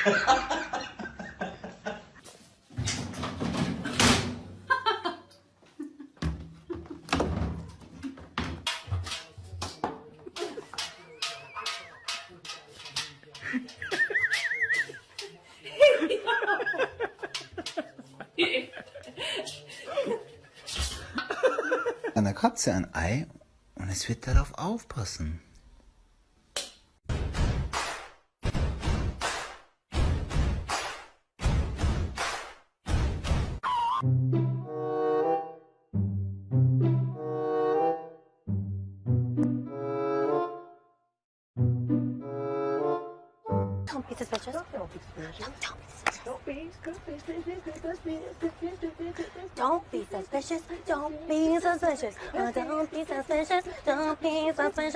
Einer Katze ein Ei und es wird darauf aufpassen. Don't be suspicious. Don't be suspicious. Don't be suspicious. Don't be suspicious. Don't be suspicious. Don't be suspicious.